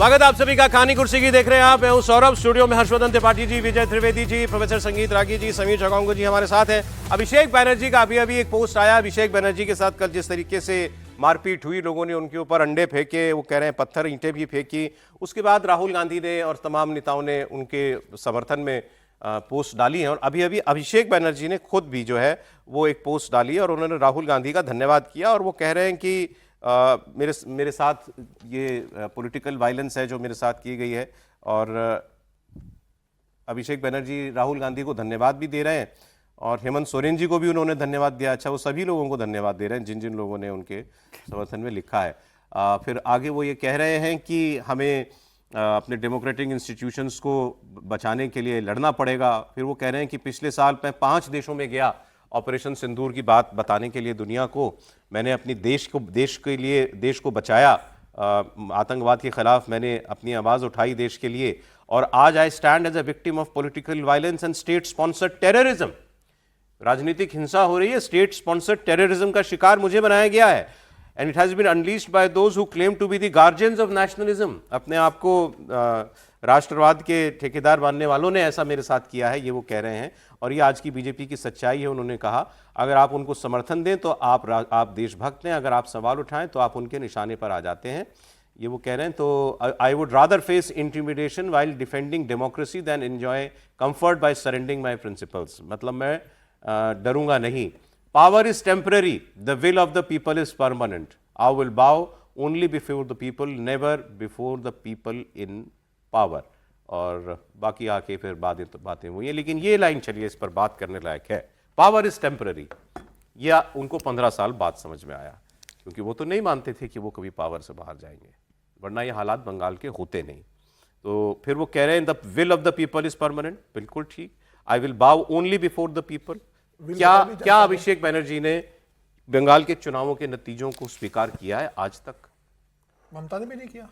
स्वागत आप सभी का खानी कुर्सी की देख रहे हैं आप। मैं हूं सौरभ, स्टूडियो में हर्षवर्धन त्रिपाठी जी, विजय त्रिवेदी जी, प्रोफेसर संगीत रागी जी, समीर चौगांगू जी हमारे साथ हैं। अभिषेक बनर्जी का अभी एक पोस्ट आया। अभिषेक बनर्जी के साथ कल जिस तरीके से मारपीट हुई, लोगों ने उनके ऊपर अंडे फेंके, वो कह रहे हैं पत्थर ईंटें भी फेंकी। उसके बाद राहुल गांधी ने और तमाम नेताओं ने उनके समर्थन में पोस्ट डाली है। और अभी अभिषेक बनर्जी ने खुद भी जो है वो एक पोस्ट डाली है और उन्होंने राहुल गांधी का धन्यवाद किया। और वो कह रहे हैं कि मेरे साथ ये पॉलिटिकल वायलेंस है जो मेरे साथ की गई है। और अभिषेक बनर्जी राहुल गांधी को धन्यवाद भी दे रहे हैं और हेमंत सोरेन जी को भी उन्होंने धन्यवाद दिया। अच्छा, वो सभी लोगों को धन्यवाद दे रहे हैं जिन जिन लोगों ने उनके समर्थन में लिखा है। फिर आगे वो ये कह रहे हैं कि हमें अपने डेमोक्रेटिक इंस्टीट्यूशंस को बचाने के लिए लड़ना पड़ेगा। फिर वो कह रहे हैं कि पिछले साल मैं 5 देशों में गया ऑपरेशन सिंदूर की बात बताने के लिए दुनिया को। मैंने अपनी देश को बचाया, आतंकवाद के खिलाफ मैंने अपनी आवाज़ उठाई देश के लिए। और आज I stand as a victim of political violence and state sponsored terrorism. राजनीतिक हिंसा हो रही है, स्टेट स्पॉन्सर्ड टेररिज्म का शिकार मुझे बनाया गया है। And it has been unleashed by those who claim to be the guardians of nationalism. अपने आप को राष्ट्रवाद के ठेकेदार मानने वालों ने ऐसा मेरे साथ किया है, ये वो कह रहे हैं। और ये आज की बीजेपी की सच्चाई है। उन्होंने कहा अगर आप उनको समर्थन दें तो आप देशभक्त हैं, अगर आप सवाल उठाएं तो आप उनके निशाने पर आ जाते हैं, ये वो कह रहे हैं। तो I would rather face intimidation while defending democracy than enjoy comfort by surrendering my principles. मतलब मैं डरूंगा नहीं। Power is temporary, the will of the people is permanent. I will bow only before the people, never before the people in power. और बाकी आके फिर बातें हुई हैं, लेकिन ये लाइन चलिए, इस पर बात करने लायक है। पावर इज टेम्पररी, यह उनको 15 साल बाद समझ में आया, क्योंकि वो तो नहीं मानते थे कि वो कभी पावर से बाहर जाएंगे, वरना ये हालात बंगाल के होते नहीं। तो फिर वो कह रहे हैं the will of the people is permanent. बिल्कुल ठीक। आई will bow only before the people. क्या अभिषेक बनर्जी ने बंगाल के चुनावों के नतीजों को स्वीकार किया है आज तक? ममता ने भी नहीं किया।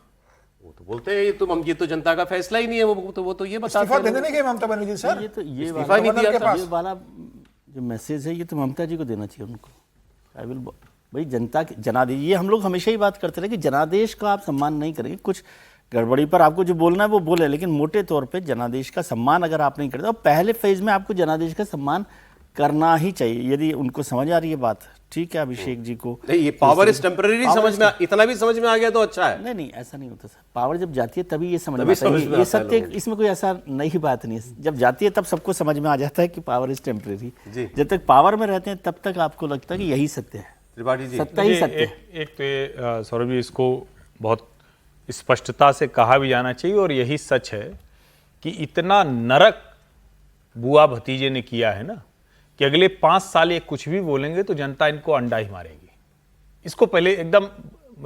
वो तो बोलते हैं ये तो जनता का फैसला ही नहीं है। वो तो ये बताते हैं। इस्तीफा देने नहीं गए ममता बनर्जी सर। ये वाला जो मैसेज है ये तो ममता जी को देना चाहिए उनको। आई विल भाई जनता के जनादेश, ये हम लोग हमेशा ही बात करते रहे कि जनादेश का आप सम्मान नहीं करेंगे। कुछ गड़बड़ी पर आपको जो बोलना है वो बोले, लेकिन मोटे तौर पे जनादेश का सम्मान अगर आप नहीं करते, और पहले फेज में आपको जनादेश का सम्मान करना ही चाहिए। यदि उनको समझ आ रही है बात, ठीक है अभिषेक जी को। नहीं, ये पावर इज टेम्पररी समझ में, इतना भी समझ में आ गया तो अच्छा है। नहीं ऐसा नहीं होता सर। पावर जब जाती है तभी ये समझ में आता है। ये सत्य, इसमें कोई ऐसा नई बात नहीं है। जब जाती है तब सबको समझ में आ जाता है कि पावर इज टेम्पररी। जब तक पावर में रहते हैं तब तक आपको लगता है कि यही सत्य है, त्रिपाठी जी। सत्य ही सत्य है। एक तो सौरभ जी, इसको बहुत स्पष्टता से कहा भी जाना चाहिए और यही सच है कि इतना नरक बुआ भतीजे ने किया है ना कि अगले 5 साल ये कुछ भी बोलेंगे तो जनता इनको अंडा ही मारेगी। इसको पहले एकदम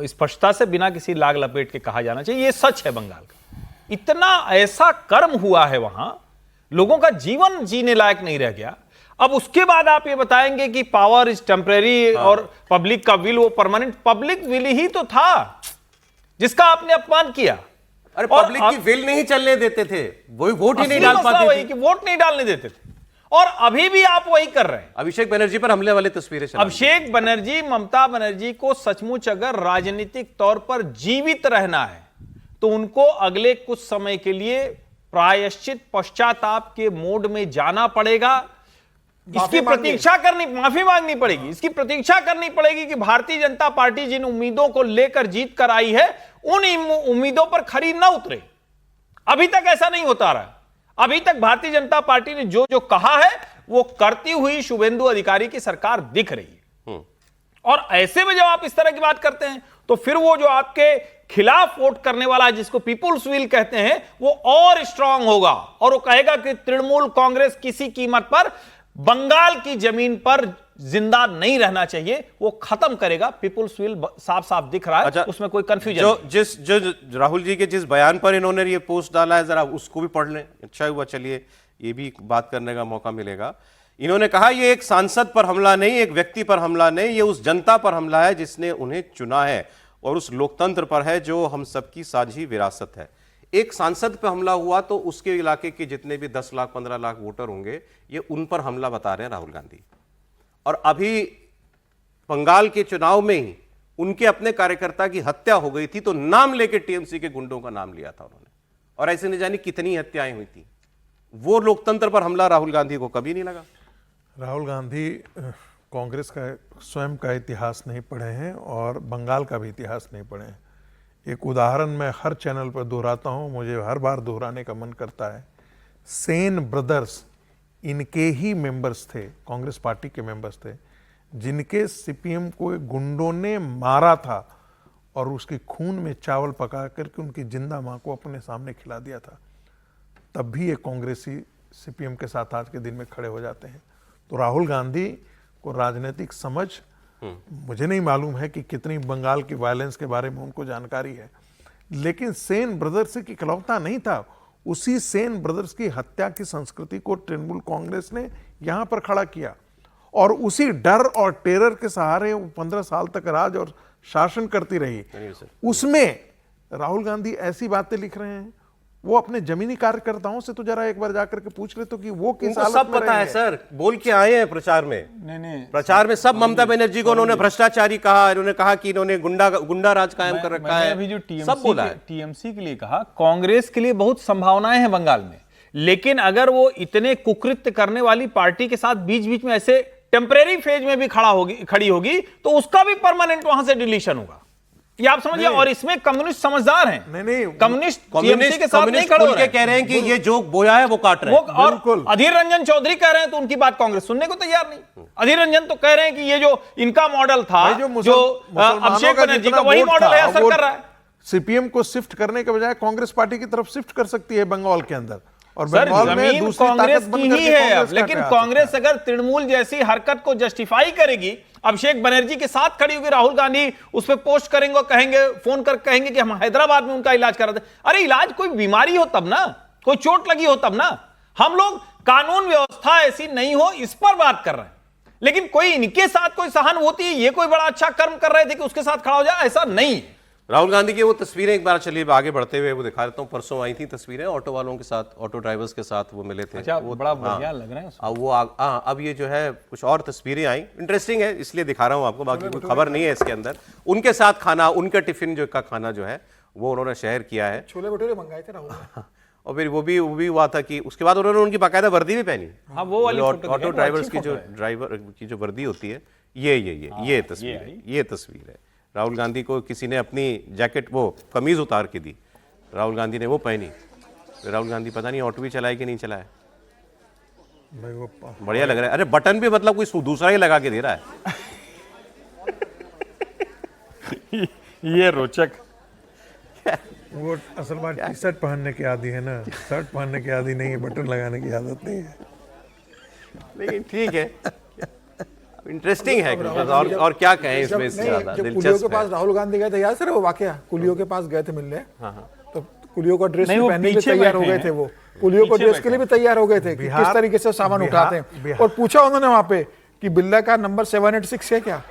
स्पष्टता से बिना किसी लाग लपेट के कहा जाना चाहिए। ये सच है बंगाल का। इतना ऐसा कर्म हुआ है वहां, लोगों का जीवन जीने लायक नहीं रह गया। अब उसके बाद आप ये बताएंगे कि पावर इज टेम्परेरी और पब्लिक का विल वो परमानेंट। पब्लिक विल ही तो था जिसका आपने अपमान किया। अरे पब्लिक की विल नहीं चलने देते थे, वही वोट ही नहीं डाल पाते थे। कि वोट नहीं डालने देते थे, और अभी भी आप वही कर रहे हैं। अभिषेक बनर्जी पर हमले वाले तस्वीरें। अभिषेक बनर्जी, ममता बनर्जी को सचमुच अगर राजनीतिक तौर पर जीवित रहना है तो उनको अगले कुछ समय के लिए प्रायश्चित पश्चाताप के मोड में जाना पड़ेगा। इसकी प्रतीक्षा करनी, माफी मांगनी पड़ेगी। इसकी प्रतीक्षा करनी पड़ेगी कि भारतीय जनता पार्टी जिन उम्मीदों को लेकर जीत कर आई है उन उम्मीदों पर खरी न उतरे। अभी तक ऐसा नहीं होता रहा। अभी तक भारतीय जनता पार्टी ने जो जो कहा है वो करती हुई शुभेंदु अधिकारी की सरकार दिख रही है। और ऐसे में जब आप इस तरह की बात करते हैं तो फिर वो जो आपके खिलाफ वोट करने वाला है, जिसको पीपुल्स विल कहते हैं, वो और स्ट्रांग होगा और वो कहेगा कि तृणमूल कांग्रेस किसी कीमत पर बंगाल की जमीन पर जिंदा नहीं रहना चाहिए। वो खत्म करेगा। पीपुल्स विल साफ साफ दिख रहा है। अच्छा, उसमें कोई कंफ्यूजन जो राहुल जी के जिस बयान पर इन्होंने ये पोस्ट डाला है, जरा उसको भी पढ़ लें। अच्छा हुआ, चलिए ये भी बात करने का मौका मिलेगा। इन्होंने कहा ये एक सांसद पर हमला नहीं, एक व्यक्ति पर हमला नहीं, ये उस जनता पर हमला है जिसने उन्हें चुना है और उस लोकतंत्र पर है जो हम सबकी साझी विरासत है। एक सांसद पर हमला हुआ तो उसके इलाके के जितने भी 10 लाख 15 लाख वोटर होंगे, ये उन पर हमला बता रहे हैं राहुल गांधी। और अभी बंगाल के चुनाव में ही उनके अपने कार्यकर्ता की हत्या हो गई थी तो नाम लेके टीएमसी के गुंडों का नाम लिया था उन्होंने, और ऐसे नहीं जानी कितनी हत्याएं हुई थी। वो लोकतंत्र पर हमला राहुल गांधी को कभी नहीं लगा। राहुल गांधी कांग्रेस का स्वयं का इतिहास नहीं पढ़े हैं और बंगाल का भी इतिहास नहीं पढ़े हैं। एक उदाहरण मैं हर चैनल पर दोहराता हूं, मुझे हर बार दोहराने का मन करता है। सेन ब्रदर्स इनके ही मेंबर्स थे, कांग्रेस पार्टी के मेंबर्स थे, जिनके सीपीएम को एक गुंडों ने मारा था और उसके खून में चावल पका करके उनकी जिंदा मां को अपने सामने खिला दिया था। तब भी ये कांग्रेसी सीपीएम के साथ आज के दिन में खड़े हो जाते हैं। तो राहुल गांधी को राजनीतिक समझ मुझे नहीं मालूम है कि कितनी बंगाल की वायलेंस के बारे में उनको जानकारी है, लेकिन सेन ब्रदर्स की इकलौता नहीं था। उसी सेन ब्रदर्स की हत्या की संस्कृति को तृणमूल कांग्रेस ने यहां पर खड़ा किया और उसी डर और टेरर के सहारे वो 15 साल तक राज और शासन करती रही। उसमें राहुल गांधी ऐसी बातें लिख रहे हैं, वो अपने जमीनी कार्यकर्ताओं से तो जरा एक बार जाकर के पूछ ले तो कि वो किस हालत सब में पता रहे है हैं। सर, बोल के आए हैं प्रचार में। नहीं प्रचार में सब ममता बनर्जी को उन्होंने भ्रष्टाचारी कहा, इन्होंने कहा कि इन्होंने गुंडा राज कायम कर रखा मैंने है, अभी जो सब बोला है। टीएमसी के लिए कहा, कांग्रेस के लिए बहुत संभावनाएं हैं बंगाल में, लेकिन अगर वो इतने कुकृत्य करने वाली पार्टी के साथ बीच बीच में ऐसे टेम्परेरी फेज में भी खड़ी होगी तो उसका भी परमानेंट वहां से डिलीशन होगा। ये आप समझिए। और इसमें कम्युनिस्ट समझदार हैं। नहीं, कम्युनिस्ट टीएमसी के साथ नहीं खड़े हो रहे हैं। कह रहे हैं कि ये जो बोया है वो काट रहे हैं। और अधीर रंजन चौधरी कह रहे हैं तो उनकी बात कांग्रेस सुनने को तैयार नहीं। अधीर रंजन तो कह रहे हैं कि ये जो इनका मॉडल था, जो अभिषेक बनर्जी का, वही मॉडल है, असर कर रहा है। सीपीएम को शिफ्ट करने के बजाय कांग्रेस पार्टी की तरफ शिफ्ट कर सकती है बंगाल के अंदर, और सर बंगाल में जमीन दूसरी कांग्रेस ताकत की बनकर ही के है कांग्रेस अब, का लेकिन क्या कांग्रेस अगर तृणमूल जैसी हरकत को जस्टिफाई करेगी, अभिषेक बनर्जी के साथ खड़ी होगी, राहुल गांधी उस पर पोस्ट करेंगे, कहेंगे, फोन कर कहेंगे कि हम हैदराबाद में उनका इलाज करा दें। अरे इलाज कोई बीमारी हो तब ना, कोई चोट लगी हो तब ना। हम लोग कानून व्यवस्था ऐसी नहीं हो इस पर बात कर रहे हैं, लेकिन कोई इनके साथ कोई सहानुभूति, ये कोई बड़ा अच्छा कर्म कर रहे थे कि उसके साथ खड़ा हो जाए, ऐसा नहीं है। राहुल गांधी की वो तस्वीरें एक बार चलिए आगे बढ़ते हुए वो दिखा देता हूँ। परसों आई थी तस्वीरें ऑटो वालों के साथ, ऑटो ड्राइवर्स के साथ वो मिले थे। अच्छा, वो बड़ा बढ़िया लग रहा है उसमें। अब वो अब ये जो है कुछ और तस्वीरें आई, इंटरेस्टिंग है इसलिए दिखा रहा हूँ आपको, बाकी कोई खबर नहीं है इसके अंदर। उनके साथ खाना, उनका टिफिन जो का खाना जो है वो उन्होंने शेयर किया है। छोले भटूरे मंगाए थे राहुल ने। और फिर वो भी हुआ था कि उसके बाद उन्होंने उनकी बाकायदा वर्दी भी पहनी। हाँ, वो वाली फोटो ऑटो दिखाई, वो ड्राइवर्स अच्छी की जो फोटो है। ड्राइवर की जो वर्दी होती है, ये तस्वीर है, ये तस्वीर है। राहुल गांधी को किसी ने अपनी जैकेट, वो कमीज उतार के दी, राहुल गांधी ने वो पहनी। राहुल गांधी पता नहीं ऑटो भी चलाए कि नहीं चलाए, भाई वो बढ़िया लग रहा है। अरे बटन भी मतलब कोई दूसरा ही लगा के दे रहा है। ये रोचक। वो असल बात टी शर्ट पहनने की आदी है ना, शर्ट पहनने की आदी नहीं है, बटन लगाने की आदत नहीं है। लेकिन ठीक है, इंटरेस्टिंग है। और क्या कहें इसमें से ज्यादा जब कुलियों के दिलचस्प पास है। राहुल गांधी गए थे, याद सर वो वाकया, कुलियों के पास गए थे मिलने, तो कुलियों का ड्रेस नहीं, भी वो पहनने के पीछे तैयार हो बैठे गए हैं। थे। वो कुलियों को पीछे ड्रेस के लिए भी तैयार हो गए थे कि किस तरीके से सामान उठाते हैं। और पूछा उन्होंने वहां पे कि बिल्ला का नंबर 786 है क्या,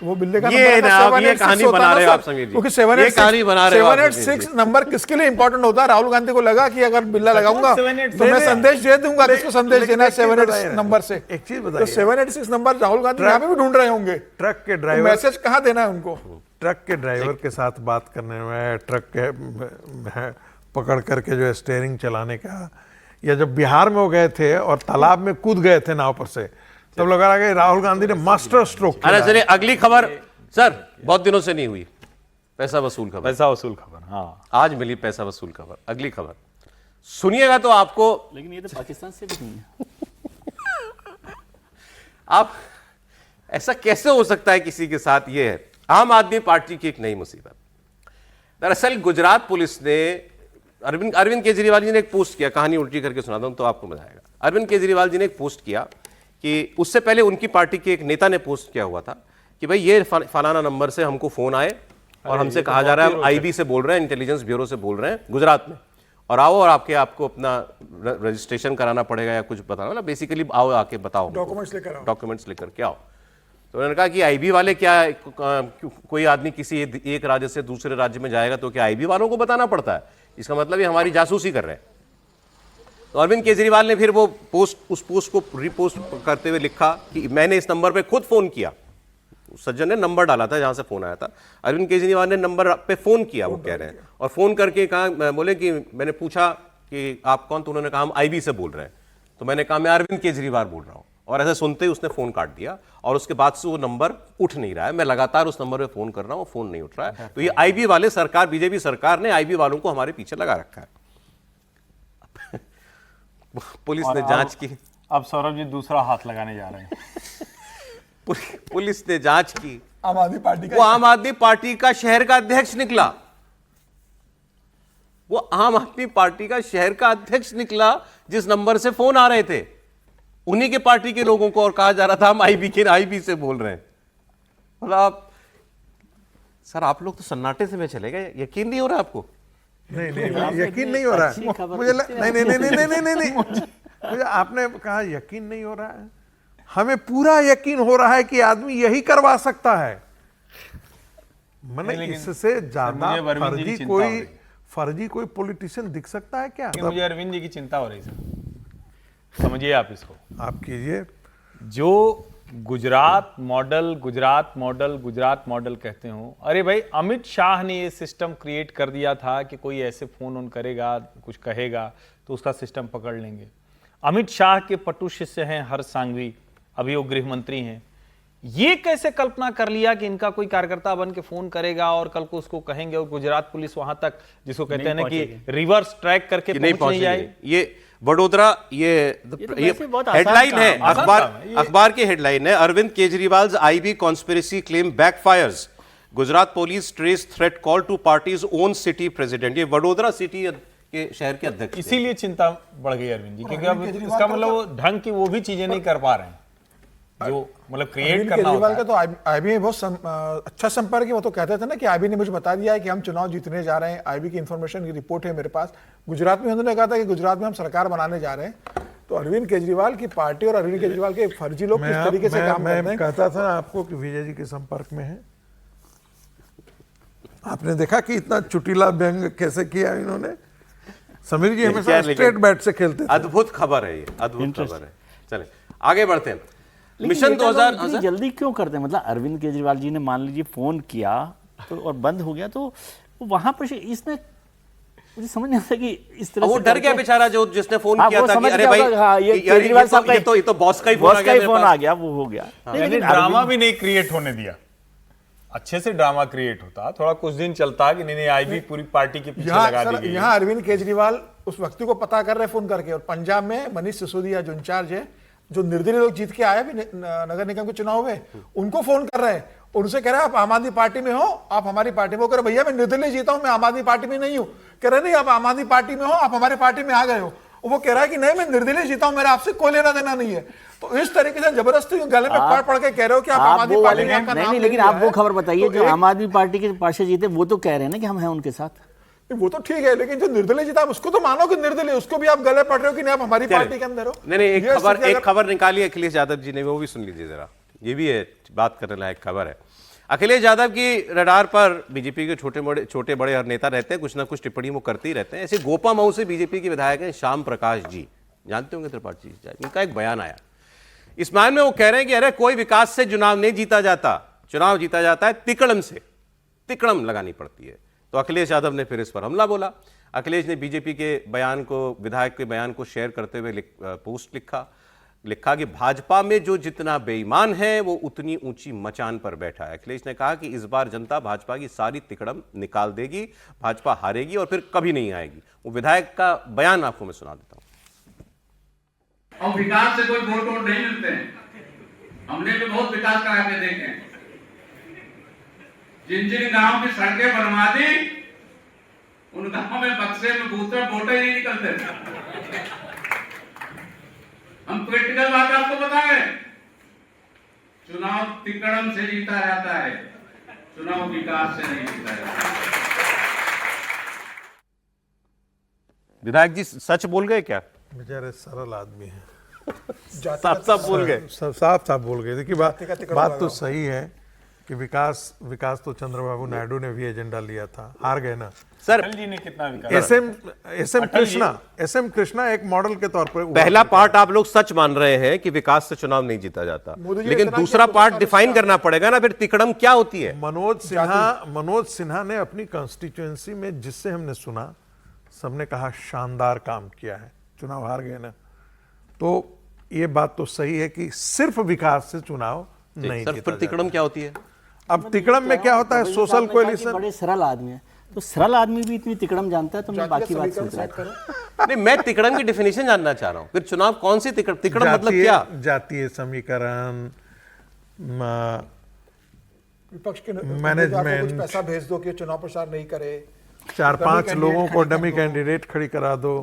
तो वो बिल्ले का ये नंबर ना, अब ये 786 कहानी होता बना ना रहे हो सर, आप समीर जी। क्योंकि ये कहानी बना रहे हो आप समीर जी। 786 नंबर किसके लिए इंपॉर्टेंट होता है। राहुल गांधी को लगा कि अगर बिल्ला लगाऊंगा 786 तो मैं संदेश दे दूंगा, किसको संदेश देना है 786 नंबर से। एक चीज तो बताइए, 786 नंबर राहुल गांधी यहाँ पे भी ढूंढ रहे होंगे, ट्रक के ड्राइवर, मैसेज कहाँ देना है उनको। ट्रक के ड्राइवर के साथ बात करने में, ट्रक के पकड़ करके जो है स्टीयरिंग चलाने का, या जब बिहार में वो गए थे और तालाब में कूद गए थे नाव पर से, तब लग रहा कि राहुल गांधी ने मास्टर स्ट्रोक अरे चलिए अगली खबर सर, बहुत दिनों से नहीं हुई, पैसा वसूल खबर। पैसा वसूल खबर, हाँ आज मिली पैसा वसूल खबर। अगली खबर सुनिएगा तो आपको, लेकिन ये तो पाकिस्तान से भी नहीं है। आप ऐसा कैसे हो सकता है किसी के साथ। ये है आम आदमी पार्टी की एक नई मुसीबत। दरअसल गुजरात पुलिस ने अरविंद केजरीवाल जी ने एक पोस्ट किया, कहानी उल्टी करके सुनाता हूं तो आपको मजा आएगा। अरविंद केजरीवाल जी ने एक पोस्ट किया कि उससे पहले उनकी पार्टी के एक नेता ने पोस्ट किया हुआ था कि भाई ये फलाना नंबर से हमको फोन आए और हमसे कहा जा रहा है, हम आईबी से बोल रहे हैं, इंटेलिजेंस ब्यूरो से बोल रहे हैं गुजरात में, और आओ और आपको अपना रजिस्ट्रेशन कराना पड़ेगा या कुछ बताना, मतलब बेसिकली आओ आके बताओ, डॉक्यूमेंट्स लेकर के आओ। तो उन्होंने कहा कि आईबी वाले क्या, कोई आदमी किसी एक राज्य से दूसरे राज्य में जाएगा तो क्या आईबी वालों को बताना पड़ता है, इसका मतलब ये हमारी जासूसी कर रहे हैं। तो अरविंद केजरीवाल ने फिर उस पोस्ट को रिपोस्ट करते हुए लिखा कि मैंने इस नंबर पे खुद फोन किया, सज्जन ने नंबर डाला था जहां से फोन आया था। अरविंद केजरीवाल ने नंबर पे फोन किया, वो कह रहे हैं, और फोन करके कहा, बोले कि मैंने पूछा कि आप कौन, तो उन्होंने कहा हम आईबी से बोल रहे हैं। तो मैंने कहा मैं अरविंद केजरीवाल बोल रहा हूं, और ऐसे सुनते ही उसने फोन काट दिया, और उसके बाद से वो नंबर उठ नहीं रहा है। मैं लगातार उस नंबर पे फोन कर रहा हूं, फोन नहीं उठ रहा है। तो ये आईबी वाले सरकार, बीजेपी सरकार ने आईबी वालों को हमारे पीछे लगा रखा है। पुलिस ने जांच की, अब सौरभ जी दूसरा हाथ लगाने जा रहे हैं। पुलिस ने जांच की, आम आदमी पार्टी वो आम आदमी पार्टी का शहर का अध्यक्ष निकला, वो आम आदमी पार्टी का शहर का अध्यक्ष निकला जिस नंबर से फोन आ रहे थे, उन्हीं के पार्टी के लोगों को, और कहा जा रहा था हम आईबी से बोल रहे हैं। मतलब सर आप लोग तो सन्नाटे से में चले गए, यकीन नहीं हो रहा आपको? नहीं यकीन नहीं हो रहा है मुझे। नहीं मुझे आपने कहा यकीन नहीं हो रहा है, हमें पूरा यकीन हो रहा है कि आदमी यही करवा सकता है। मैंने इससे ज्यादा फर्जी कोई पॉलिटिशियन दिख सकता है क्या? मुझे अरविंद जी की चिंता हो रही सर, समझिए आप इसको, आप कीजिए। जो गुजरात मॉडल कहते हो, अरे भाई अमित शाह ने ये सिस्टम क्रिएट कर दिया था कि कोई ऐसे फोन ऑन करेगा, कुछ कहेगा तो उसका सिस्टम पकड़ लेंगे। अमित शाह के पटु शिष्य हैं हर्ष सांघवी, अभी वो गृह मंत्री हैं। ये कैसे कल्पना कर लिया कि इनका कोई कार्यकर्ता बन के फोन करेगा और कल को उसको कहेंगे, और गुजरात पुलिस वहां तक, जिसको कहते हैं ना कि रिवर्स ट्रैक करके पहुंच नहीं जाए। ये वडोदरा, ये हेडलाइन है, अखबार की हेडलाइन है, Arvind Kejriwal IB conspiracy claim backfires, Gujarat police trace threat call to party's own city president. ये वडोदरा सिटी के शहर के अध्यक्ष, इसीलिए चिंता बढ़ गई अरविंद जी, क्योंकि अब इसका मतलब ढंग की वो भी चीजें नहीं कर पा रहे हैं जो मतलब क्रिएट करना होता केजरीवाल का तो आईबी में बहुत अच्छा संपर्क है। वो तो कहते थे ना कि आईबी ने मुझे बता दिया है कि हम चुनाव जीतने जा रहे हैं, आईबी की इंफॉर्मेशन की रिपोर्ट है मेरे पास। गुजरात में उन्होंने कहा था कि गुजरात में हम सरकार बनाने जा रहे हैं। तो अरविंद केजरीवाल की पार्टी और अरविंद केजरीवाल के फर्जी लोग किस तरीके से काम करते हैं। कहता था ना आपको कि विजय जी के संपर्क में है। आपने देखा कि इतना चुटीला व्यंग कैसे किया इन्होंने। समीर जी हमेशा स्ट्रेट बैट से खेलते थे। अद्भुत खबर है ये, अद्भुत खबर है। चले आगे बढ़ते हैं। मिशन 2000 जल्दी क्यों करते हैं? मतलब अरविंद केजरीवाल जी ने मान लीजिए फोन किया तो और बंद हो गया, तो वहां पर इसने, मुझे समझ नहीं आता कि इस तरह वो से डर गया बेचारा जो जिसने फोन किया था कि अरे भाई ये केजरीवाल साहब का ये तो बॉस का ही फोन आ गया, वो हो गया। लेकिन ड्रामा भी नहीं क्रिएट होने दिया। अच्छे से ड्रामा क्रिएट होता, थोड़ा कुछ दिन चलता कि नहीं आईबी पूरी पार्टी के पीछे लगा दी गई। यहाँ अरविंद केजरीवाल उस व्यक्ति को पता कर रहे फोन करके, और पंजाब में मनीष सिसोदिया जो इंचार्ज है, जो निर्दलीय लोग जीत के आए भी नगर निगम के चुनाव में, उनको फोन कर रहे हैं और उनसे कह रहे हैं आप आम आदमी पार्टी में हो, आप हमारी पार्टी में हो। कह रहे भैया मैं निर्दलीय जीता हूं, मैं आम आदमी पार्टी में नहीं हूं। कह रहे नहीं आप आम आदमी पार्टी में हो, आप हमारे पार्टी में आ गए हो। वो कह रहा है कि नहीं मैं निर्दलीय जीता हूं, मेरा आपसे कोई लेना देना नहीं है। तो इस तरीके से जबरदस्ती गले में पड़ के कह रहे हो कि आप आम आदमी पार्टी में आपका नाम नहीं। लेकिन आप वो खबर बताइए जो आम आदमी पार्टी के पार्षद जीते, वो तो कह रहे हैं ना कि हम हैं उनके साथ। वो तो ठीक है, लेकिन जो निर्दलीय जीता उसको तो मानो कि निर्दलीय, उसको भी आप गले पड़ रहे हो कि नहीं आप हमारी पार्टी के अंदर हो। नहीं एक खबर निकाली अखिलेश यादव जी ने, वो भी सुन लीजिए जरा, ये भी है बात करने लायक खबर है। अखिलेश यादव की रडार पर बीजेपी के छोटे बड़े हर नेता रहते हैं, कुछ ना कुछ टिप्पणी वो करते ही रहते हैं। ऐसे गोपा मऊ से बीजेपी के विधायक हैं श्याम प्रकाश जी, जानते होंगे त्रिपाठी जी, इनका एक बयान आया। इस बयान में वो कह रहे हैं कि अरे कोई विकास से चुनाव नहीं जीता जाता, चुनाव जीता जाता है तिकड़म से, तिकड़म लगानी पड़ती है। तो अखिलेश यादव ने फिर इस पर हमला बोला। अखिलेश ने बीजेपी के बयान को, विधायक के बयान को शेयर करते हुए पोस्ट लिखा कि भाजपा में जो जितना बेईमान है वो उतनी ऊंची मचान पर बैठा है। अखिलेश ने कहा कि इस बार जनता भाजपा की सारी तिकड़म निकाल देगी, भाजपा हारेगी और फिर कभी नहीं आएगी। वो विधायक का बयान आपको मैं सुना देता हूं। और विकास से कोई वोट नहीं मिलते हैं। हमने भी बहुत विकास करा के देखे, जिन गांव की सड़कें बनवा दी उन गांवों में बक्से में बूथे वोट ही नहीं निकलते थे। हम प्रैक्टिकल बात आपको बताएं, चुनाव तिकड़म से जीता जाता है, चुनाव विकास से नहीं जीता जाता। विधायक जी सच बोल गए क्या? बेचारे सरल आदमी हैं, साफ बोल गए, साफ बोल गए। देखिए बात तो सही है कि विकास तो चंद्रबाबू नायडू ने भी एजेंडा लिया था, हार गए ना। सर अटल जी ने कितना विकास एस एम कृष्णा एक मॉडल के तौर पर पहला पार्ट आप लोग सच मान रहे हैं कि विकास से चुनाव नहीं जीता जाता, मोदी जी लेकिन इतना दूसरा किया तो पार्ट उसका डिफाइन करना पड़ेगा ना, फिर तिकड़म क्या होती है? मनोज सिन्हा ने अपनी कंस्टिट्यूएंसी में, जिससे हमने सुना, सबने कहा शानदार काम किया है, चुनाव हार गए ना। तो ये बात तो सही है कि सिर्फ विकास से चुनाव नहीं सर जीता फिर जाता। तिकड़म क्या होती है? अब तिकड़म में क्या होता है, सोशल कोएलिशन। बड़े सरल आदमी है, तो सरल आदमी भी इतनी तिकड़म जानता है, तो मैं बाकी बात सोच रहा था। नहीं, मैं तिकड़म की डेफिनेशन जानना चाह रहा हूं। फिर चुनाव कौन सी तिकड़म मतलब क्या? जातीय समीकरण, विपक्ष के मैनेजमेंट, उम्मीदवार को कुछ पैसा भेज दो कि चुनाव प्रचार नहीं करे, 4-5 लोगों को डमी कैंडिडेट खड़ी करा दो।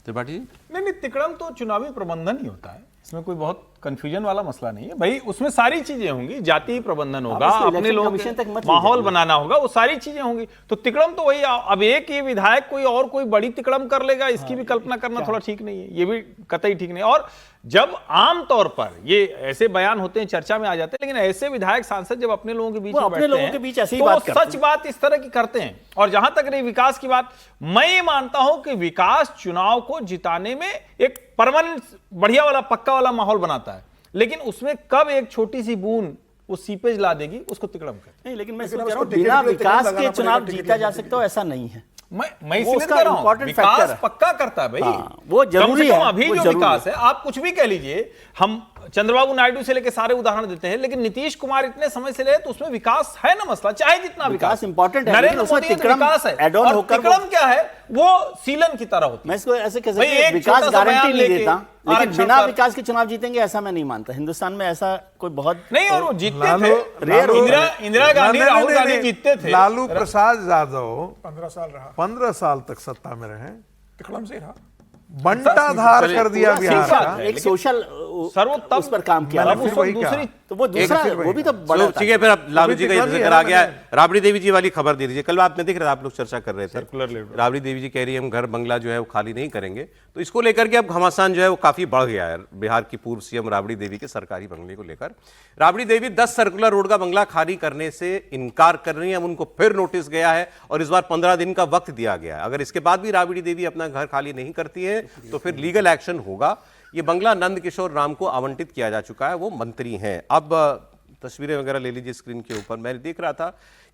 त्रिपाठी जी, नहीं, तिकड़म तो चुनावी प्रबंधन ही होता है, इसमें कोई बहुत कंफ्यूजन वाला मसला नहीं है भाई। उसमें सारी चीजें होंगी, जातीय प्रबंधन होगा, उसको अपने इलेक्शन लोगों कमीशन तक मत के ले माहौल जाइए। बनाना होगा, वो सारी चीजें होंगी। तो तिकड़म तो वही, अब एक ये विधायक कोई और कोई बड़ी तिकड़म कर लेगा, इसकी भी कल्पना करना थोड़ा ठीक नहीं है, ये भी कतई ठीक नहीं। और जब आम तौर पर ये ऐसे बयान होते हैं, चर्चा में आ जाते हैं, लेकिन ऐसे विधायक सांसद जब अपने लोगों के बीच वो में अपने बैठते लोगों हैं, के बीच ऐसे ही तो बात वो करते सच बात इस तरह की करते हैं। और जहां तक रही विकास की बात, मैं ये मानता हूं कि विकास चुनाव को जिताने में एक परमानेंट बढ़िया वाला पक्का वाला माहौल बनाता है, लेकिन उसमें कब एक छोटी सी बूंद वो सीपेज ला देगी, उसको तिकड़म कर। नहीं, लेकिन मैं लेकिन सोच रहा उसको हूं टिकट बिना के लिए विकास लगाना के पड़ेगा, चुनाव टिकट जीता के जा लिए। सकता हो, ऐसा नहीं है। मैं वो इसलिए उसका कह रहा हूं, important विकास factor है। पक्का करता है भाई। हाँ, वो कम जरूरी से कम है, अभी वो जो जरूरी विकास है, आप कुछ भी कह लीजिए, हम चंद्रबाबू नायडू से लेकर सारे उदाहरण देते हैं, लेकिन नीतीश कुमार इतने समय से रहे तो उसमें विकास है ना, मसला चाहे जितना विकास important है, नरेंद्र लेकिन उसमें मोदी का तिकड़म विकास है, add on और होकर तिकड़म क्या है, वो सीलन की तरह होती है। मैं इसको ऐसे कह भाई, सकता हूं, एक विकास छोटा सा गारंटी बयान नहीं लेके देता, लेकिन आरक्षण बिना पर- विकास के चुनाव जीतेंगे ऐसा मैं नहीं मानता। हिंदुस्तान में ऐसा कोई बहुत नहीं, और वो जीतते थे, लालू- इंदिरा गांधी, नहीं, राहुल नहीं, गांधी नहीं, जीतते थे। लालू प्रसाद यादव 15 साल रहा, 15 साल तक सत्ता में रहे, तिकड़म से ही रहा। बंटाधार कर दिया पूरा बिहार सिंपल, का। एक सोशल सर, वो तब उस पर काम किया, मैंने अब फिर उसको वही कहा। दूसरी तो वो दूसरा, वो भी तो बड़ा तो ठीक है, फिर अब लालू जी का तिकड़म ही जिक्र है आ ना, गया, मैंने- राबड़ी देवी जी वाली खबर दे दीजिए। कल आप देख रहे थे, आप लोग चर्चा कर रहे थे, सर्कुलर लेटर। राबड़ी देवी जी कह रही है हम घर बंगला जो है वो खाली नहीं करेंगे, तो इसको लेकर के अब घमासान जो है वो काफी बढ़ गया है बिहार की पूर्व सीएम राबड़ी देवी के सरकारी बंगले को लेकर। राबड़ी देवी 10 सर्कुलर रोड का बंगला खाली करने से इनकार कर रही है। अब उनको फिर नोटिस गया है और इस बार 15 दिन का वक्त दिया गया है। अगर इसके बाद भी राबड़ी देवी अपना घर खाली नहीं करती है तो फिर लीगल एक्शन होगा। ये बंगला नंद किशोर राम को आवंटित किया जा चुका है, वो मंत्री हैं। अब तस्वीरें वगैरह ले लीजिए स्क्रीन के ऊपर। मैं देख रहा था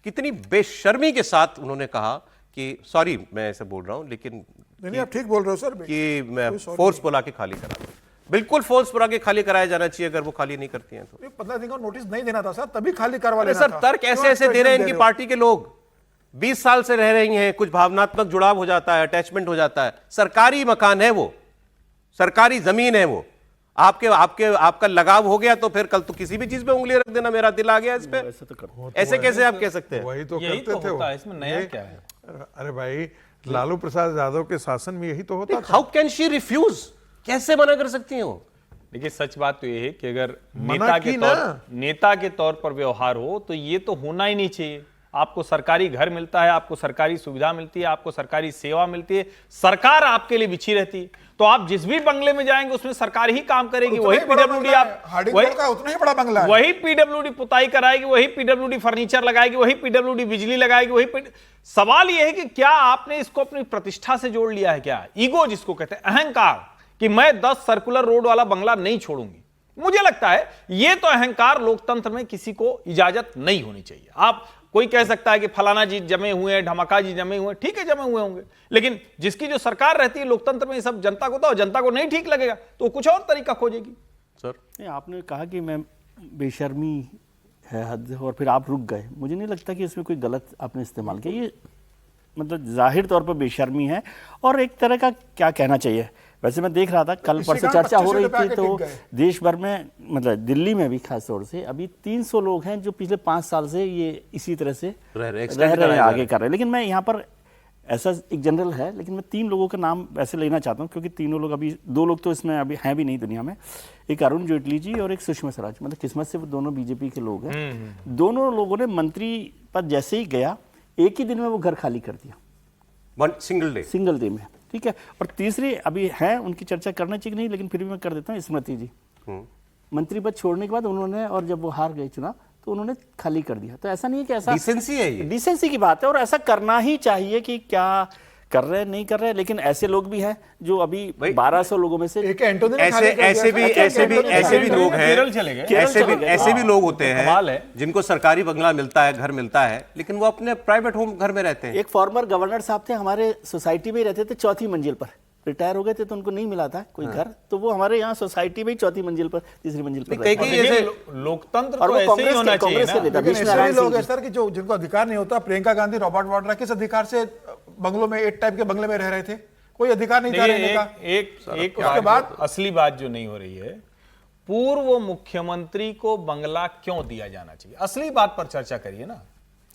कितनी बेशर्मी के साथ उन्होंने कहा कि सॉरी, मैं ऐसे बोल रहा हूं, लेकिन नहीं, आप ठीक बोल रहे हो सर। कि मैं फोर्स बुला के खाली करा दूं। बिल्कुल फोर्स बुला के खाली कराया जाना चाहिए अगर वो खाली नहीं करती हैं तो। 15 दिन का नोटिस नहीं देना था सर, तभी खाली करवा अरे लेना सर, था। तर्क ऐसे क्यों ऐसे दे रहे हैं एक्सप्रेशन इनकी हो? पार्टी के लोग। 20 साल से रह रही हैं, कुछ भावनात्मक जुड़ाव हो जाता है, अटैचमेंट हो जाता है। सरकारी मकान है वो, सरकारी जमीन है वो। आपका लगाव हो गया तो फिर कल तो किसी भी चीज पे उंगली रख देना, मेरा दिल आ गया इस पे। ऐसे कैसे आप कह सकते हैं? वही तो यही करते तो थे वो। होता है, इसमें नया क्या है? अरे भाई, लालू प्रसाद यादव के शासन में यही तो होता था। How can she refuse? कैसे मना कर सकती हैं वो? देखिए, सच बात तो ये है कि अगर मना की ना। नेता के तौर पर व्यवहार हो तो ये तो होना ही नहीं चाहिए। आपको सरकारी घर मिलता है, आपको सरकारी सुविधा मिलती है, आपको सरकारी सेवा मिलती है, सरकार आपके लिए बिछी रहती है, तो आप जिस भी बंगले में जाएंगे उसमें सरकार ही काम करेगी। उतना वही ही बड़ा पीडब्ल्यूडी बंगला आप है, हार्डिंग रोड का उतना ही बड़ा बंगला है। वही पीडब्ल्यूडी पुताई कराएगी, वही पीडब्ल्यूडी फर्नीचर लगाएगी, वही पीडब्ल्यूडी बिजली लगाएगी, सवाल यह है कि क्या आपने इसको अपनी प्रतिष्ठा से जोड़ लिया है? क्या ईगो जिसको कहते हैं, अहंकार, कि मैं 10 सर्कुलर रोड वाला बंगला नहीं छोड़ूंगी। मुझे लगता है यह तो अहंकार लोकतंत्र में किसी को इजाजत नहीं होनी चाहिए। आप कोई कह सकता है कि फलाना जी जमे हुए हैं, ढमाका जी जमे हुए हैं, ठीक है, जमे हुए होंगे, लेकिन जिसकी जो सरकार रहती है लोकतंत्र में, ये सब जनता को तो जनता को नहीं ठीक लगेगा तो कुछ और तरीका खोजेगी। सर, आपने कहा कि मैं बेशर्मी है हद, और फिर आप रुक गए। मुझे नहीं लगता कि इसमें कोई गलत आपने इस्तेमाल किया। ये मतलब जाहिर तौर पर बेशर्मी है, और एक तरह का क्या कहना चाहिए। वैसे मैं देख रहा था कल परसों चर्चा हो रही थी, तो देश भर में, मतलब दिल्ली में भी खास तौर से अभी 300 लोग हैं जो पिछले 5 साल से ये इसी तरह से रह रहे हैं, आगे कर रहे हैं। लेकिन मैं यहाँ पर ऐसा एक जनरल है, लेकिन मैं 3 लोगों का नाम वैसे लेना चाहता हूँ, क्योंकि तीनों लोग अभी, 2 लोग तो इसमें अभी हैं भी नहीं दुनिया में। एक अरुण जेटली जी और एक सुषमा स्वराज, मतलब किस्मत से वो दोनों बीजेपी के लोग हैं। दोनों लोगों ने मंत्री पद जैसे ही गया, एक ही दिन में वो घर खाली कर दिया, सिंगल डे में, ठीक है। और तीसरी अभी है, उनकी चर्चा करना चाहिए नहीं, लेकिन फिर भी मैं कर देता हूँ, स्मृति जी। मंत्री पद छोड़ने के बाद उन्होंने, और जब वो हार गए चुनाव, तो उन्होंने खाली कर दिया। तो ऐसा नहीं है कि ऐसा डिसेंसी है ये। डिसेंसी की बात है और ऐसा करना ही चाहिए कि क्या कर रहे हैं नहीं कर रहे हैं, लेकिन ऐसे लोग भी हैं जो अभी 1200 लोगों में से एक एंटोनी ने खाली कर दिया। ऐसे भी लोग हैं, केरल चले गए। ऐसे भी लोग होते कमाल हैं है। जिनको सरकारी बंगला मिलता है, घर मिलता है, लेकिन वो अपने प्राइवेट होम घर में रहते हैं। एक फॉर्मर गवर्नर साहब थे, हमारे सोसाइटी में ही रहते थे, 4थी मंजिल पर रिटायर हो गए थे तो उनको नहीं मिला था कोई घर, तो वो हमारे यहाँ सोसाइटी में ही 4थी मंजिल पर, 3री मंजिल पर रहते थे। ऐसे लोकतंत्र और तो वो ऐसे ही होना चाहिए कांग्रेस के ना। नेता लेकिन बीच में ऐसे भी नारायण लोग सिंह हैं जी। सर कि जो जिनको अधिकार नहीं होता। प्रियंका गांधी, रॉबर्ट वाड्रा किस अधिकार से बंगलों में, एक टाइप के बंगले में रह रहे थे? कोई अधिकार नहीं था रहने का। एक उसके बाद असली बात जो नहीं हो रही है, पूर्व मुख्यमंत्री को बंगला क्यों दिया जाना चाहिए, असली बात पर चर्चा करिए ना।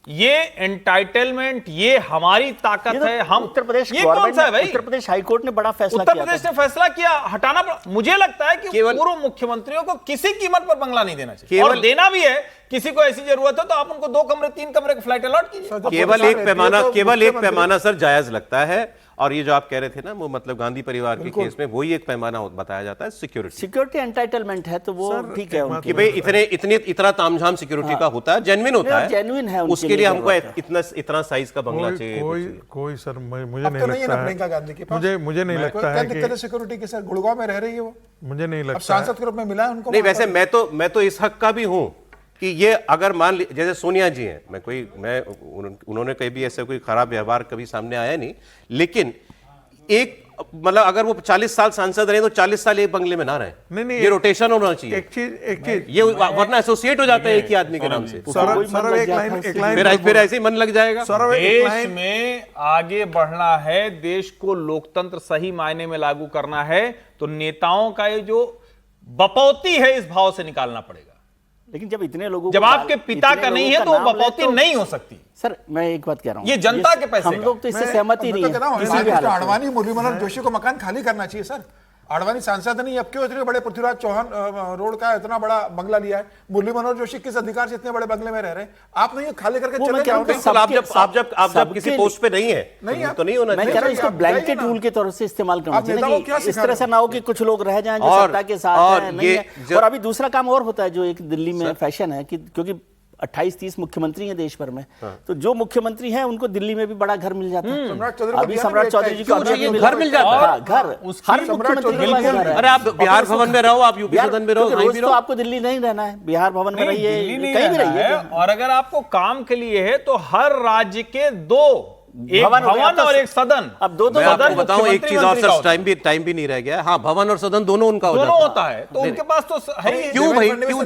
ये एंटाइटलमेंट, ये हमारी ताकत ये तो है। हम उत्तर प्रदेश ये कौन सा है भाई? उत्तर प्रदेश हाईकोर्ट ने बड़ा फैसला उत्तर किया प्रदेश था। ने फैसला किया, हटाना पड़ा। मुझे लगता है कि पूर्व मुख्यमंत्रियों को किसी कीमत पर बंगला नहीं देना चाहिए, और देना भी है। किसी को ऐसी जरूरत है तो आप उनको 2 कमरे 3 कमरे का फ्लैट अलॉट कीजिए। केवल एक पैमाना सर जायज लगता है। और ये जो आप कह रहे थे ना, वो मतलब गांधी परिवार के केस में वही एक पैमाना बताया जाता है, सिक्योरिटी एंटाइटलमेंट है तो वो ठीक है उनकी। कि भाई इतना तामझाम सिक्योरिटी का होता है, जेन्युइन होता है, जेन्युइन है, उनके उसके लिए लिए हमको जरूरत है। इतना साइज का बंगला चाहिए। कोई सर मुझे अब नहीं तो नहीं है ना लगता प्रियंका है, गांधी के पास। मुझे नहीं लगता है दिक्कत है कि सिक्योरिटी की सर, गुड़गांव में रह रही है वो, मुझे नहीं अब लगता सांसद के रूप में मिला है उनको। नहीं, वैसे मैं तो इस हक का भी हूं कि ये अगर मान जैसे सोनिया जी हैं, उन्होंने कभी ऐसा कोई खराब व्यवहार कभी सामने आया नहीं, लेकिन एक मतलब अगर वो 40 साल सांसद रहे तो 40 साल एक बंगले में ना रहे। नहीं, ये रोटेशन होना चाहिए। एक चीज ये वरना एसोसिएट हो जाता है एक ही आदमी के नाम से, सौरभ एक लाइन फिर ऐसे ही मन लग जाएगा। देश में आगे बढ़ना है, देश को लोकतंत्र सही मायने में लागू करना है, तो नेताओं का ये जो बपौती है इस भाव से निकालना पड़ेगा। लेकिन जब इतने लोगों जब आपके पिता का नहीं है तो वो बपौती नहीं हो सकती। सर मैं एक बात कह रहा हूँ, ये जनता के पैसे हम का। लोग तो इससे सहमत ही नहीं है किसी भी हालत में। आडवाणी, मुरली मनोहर जोशी को मकान खाली करना चाहिए सर। आडवाणी सांसद नहीं, अब क्यों इतने बड़े पृथ्वीराज चौहान रोड का इतना बड़ा बंगला लिया है? मुरली मनोहर जोशी किस अधिकार से इतने बड़े बंगले में रह रहे हैं? आप नहीं खाली करके चले जाओ। आप जब किसी पोस्ट पे नहीं है तो नहीं होना मैं कह रहा हूं इसको ब्लैंकेट रूल के तौर से इस्तेमाल करना चाहिए ना, कि इस तरह से ना हो कि कुछ लोग रह जाएं जो सत्ता के साथ हैं, नहीं है। और अभी दूसरा काम और होता है जो एक दिल्ली में फैशन है कि क्योंकि 28-30 मुख्यमंत्री हैं देश भर में, तो जो मुख्यमंत्री हैं उनको दिल्ली में भी बड़ा घर मिल जाता है। अभी सम्राट चौधरी जी को घर मिल जाता है। घर हर मुख्यमंत्री के पास घर है। अरे आप बिहार भवन में रहो, आप यूपी सदन में रहो, कहीं भी तो रहो। आपको दिल्ली नहीं रहना है, बिहार भवन में नहीं, रहिए, दिल्ली नहीं कहीं भी रहना रहिए। है। और अगर आपको काम के लिए है तो हर राज्य के 2 एक भवन हो गया, भवन और एक सदन। अब दो मैं आपको सदन बताऊं एक चीज और, मुख्यमंत्री सर टाइम भी नहीं रह गया। हाँ, भवन और सदन दोनों उनका दोनों होता है, तो उनके पास तो है ही। क्यों भाई, क्यों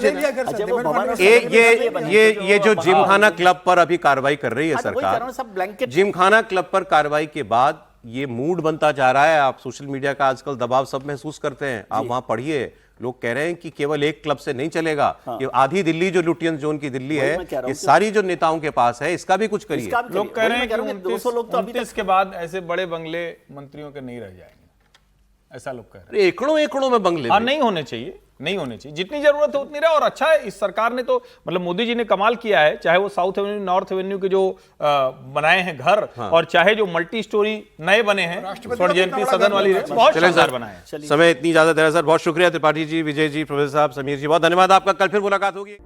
ये जो जिमखाना क्लब पर अभी कार्रवाई कर रही है सरकार, सब ब्लैंकेट जिमखाना क्लब पर कार्रवाई के बाद ये मूड बनता जा रहा है। आप सोशल मीडिया का आजकल दबाव सब महसूस करते हैं, आप वहां पढ़िए, लोग कह रहे हैं कि केवल एक क्लब से नहीं चलेगा, ये आधी दिल्ली जो लुटियंस जोन की दिल्ली है, ये सारी जो नेताओं के पास है, इसका भी कुछ करिए। लोग कह रहे हैं कि 29 के बाद ऐसे बड़े बंगले मंत्रियों के नहीं रह जाएंगे, ऐसा लोग कह रहे हैं। एकड़ों में बंगले नहीं होने चाहिए, नहीं होने चाहिए, जितनी जरूरत है उतनी रहे। और अच्छा है, इस सरकार ने तो मतलब मोदी जी ने कमाल किया है, चाहे वो साउथ एवेन्यू नॉर्थ एवेन्यू के जो बनाए हैं घर, और चाहे जो मल्टी स्टोरी नए बने हैं स्वर्ण जयंती सदन वाली, बहुत शानदार बनाए हैं। समय इतनी ज्यादा देर है सर, बहुत शुक्रिया त्रिपाठी जी, विजय जी, प्रोफेसर साहब, समीर जी, बहुत धन्यवाद आपका। कल फिर मुलाकात होगी।